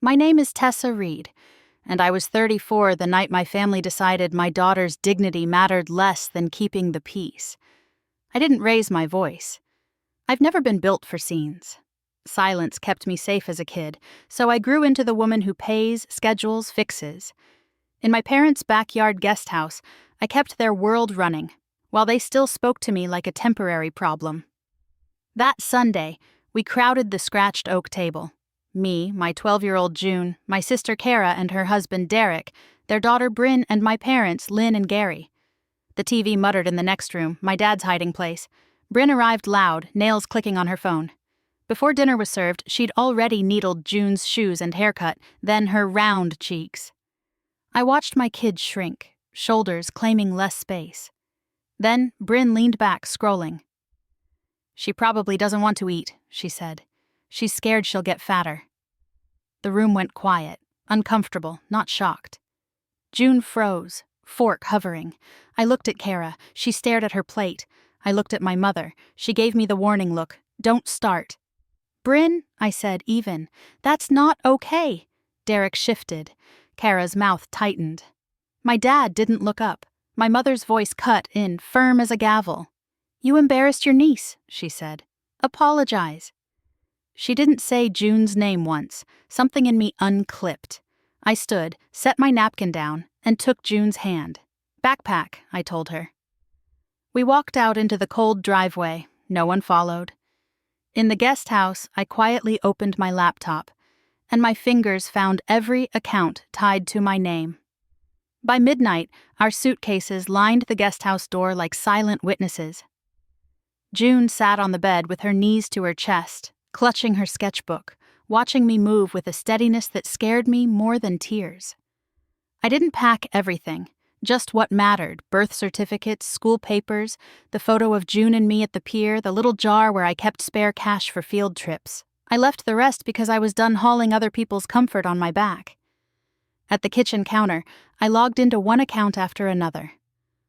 My name is Tessa Reed, and I was 34 the night my family decided my daughter's dignity mattered less than keeping the peace. I didn't raise my voice. I've never been built for scenes. Silence kept me safe as a kid, so I grew into the woman who pays, schedules, fixes. In my parents' backyard guest house, I kept their world running, while they still spoke to me like a temporary problem. That Sunday, we crowded the scratched oak table. Me, my 12-year-old June, my sister Kara and her husband Derek, their daughter Bryn, and my parents, Lynn and Gary. The TV muttered in the next room, my dad's hiding place. Bryn arrived loud, nails clicking on her phone. Before dinner was served, she'd already needled June's shoes and haircut, then her round cheeks. I watched my kids shrink, shoulders claiming less space. Then Bryn leaned back, scrolling. "She probably doesn't want to eat," she said. "She's scared she'll get fatter." The room went quiet, uncomfortable, not shocked. June froze, fork hovering. I looked at Kara. She stared at her plate. I looked at my mother. She gave me the warning look. "Don't start." "Bryn," I said, even. "That's not okay." Derek shifted. Kara's mouth tightened. My dad didn't look up. My mother's voice cut in, firm as a gavel. "You embarrassed your niece," she said. "Apologize." She didn't say June's name once. Something in me unclipped. I stood, set my napkin down, and took June's hand. "Backpack," I told her. We walked out into the cold driveway. No one followed. In the guest house, I quietly opened my laptop, and my fingers found every account tied to my name. By midnight, our suitcases lined the guest house door like silent witnesses. June sat on the bed with her knees to her chest, clutching her sketchbook, watching me move with a steadiness that scared me more than tears. I didn't pack everything, just what mattered: birth certificates, school papers, the photo of June and me at the pier, the little jar where I kept spare cash for field trips. I left the rest because I was done hauling other people's comfort on my back. At the kitchen counter, I logged into one account after another.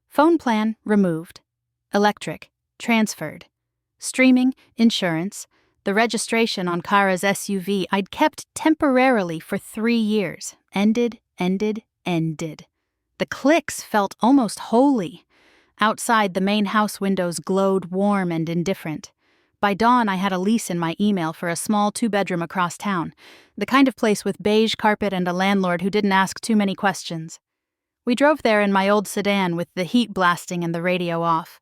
Phone plan, removed. Electric, transferred. Streaming, insurance. The registration on Kara's SUV I'd kept temporarily for 3 years. Ended. The clicks felt almost holy. Outside, the main house windows glowed warm and indifferent. By dawn, I had a lease in my email for a small 2-bedroom across town, the kind of place with beige carpet and a landlord who didn't ask too many questions. We drove there in my old sedan with the heat blasting and the radio off.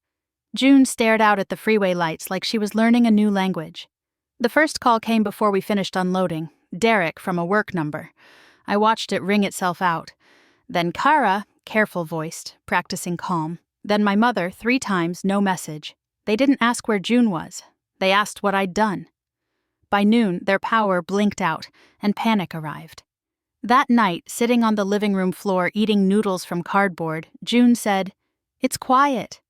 June stared out at the freeway lights like she was learning a new language. The first call came before we finished unloading, Derek from a work number. I watched it ring itself out. Then Kara, careful-voiced, practicing calm. Then my mother, 3 times, no message. They didn't ask where June was. They asked what I'd done. By noon, their power blinked out, and panic arrived. That night, sitting on the living room floor eating noodles from cardboard, June said, "It's quiet."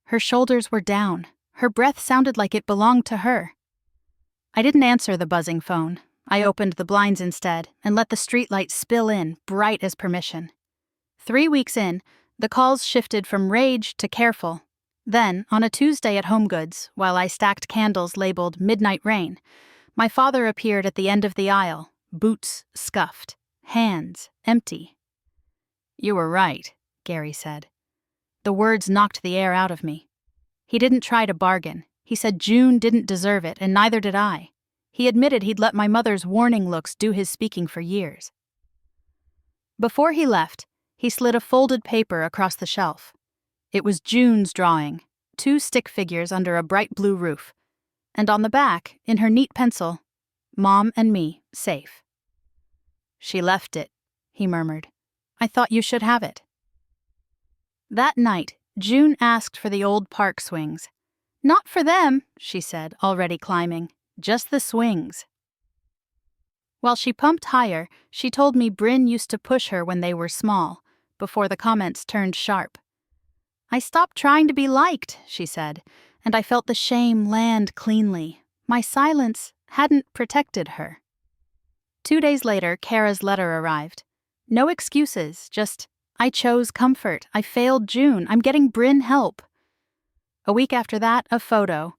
Her shoulders were down. Her breath sounded like it belonged to her. I didn't answer the buzzing phone. I opened the blinds instead and let the streetlight spill in, bright as permission. 3 weeks in, the calls shifted from rage to careful. Then, on a Tuesday at HomeGoods, while I stacked candles labeled Midnight Rain, my father appeared at the end of the aisle, boots scuffed, hands empty. "You were right," Gary said. The words knocked the air out of me. He didn't try to bargain. He said June didn't deserve it, and neither did I. He admitted he'd let my mother's warning looks do his speaking for years. Before he left, he slid a folded paper across the shelf. It was June's drawing, 2 stick figures under a bright blue roof. And on the back, in her neat pencil, "Mom and me, safe." "She left it," he murmured. "I thought you should have it." That night, June asked for the old park swings. "Not for them," she said, already climbing. "Just the swings." While she pumped higher, she told me Bryn used to push her when they were small, before the comments turned sharp. "I stopped trying to be liked," she said, and I felt the shame land cleanly. My silence hadn't protected her. 2 days later, Kara's letter arrived. No excuses, just, "I chose comfort. I failed June. I'm getting Bryn help." A week after that, a photo.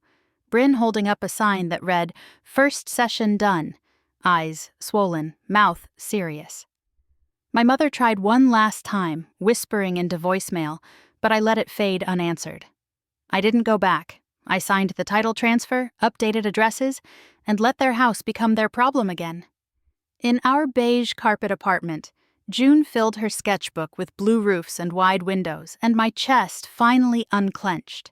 Bryn holding up a sign that read, "First session done." eyes swollen, mouth serious. My mother tried one last time, whispering into voicemail, but I let it fade unanswered. I didn't go back. I signed the title transfer, updated addresses, and let their house become their problem again. In our beige carpet apartment, June filled her sketchbook with blue roofs and wide windows, and my chest finally unclenched.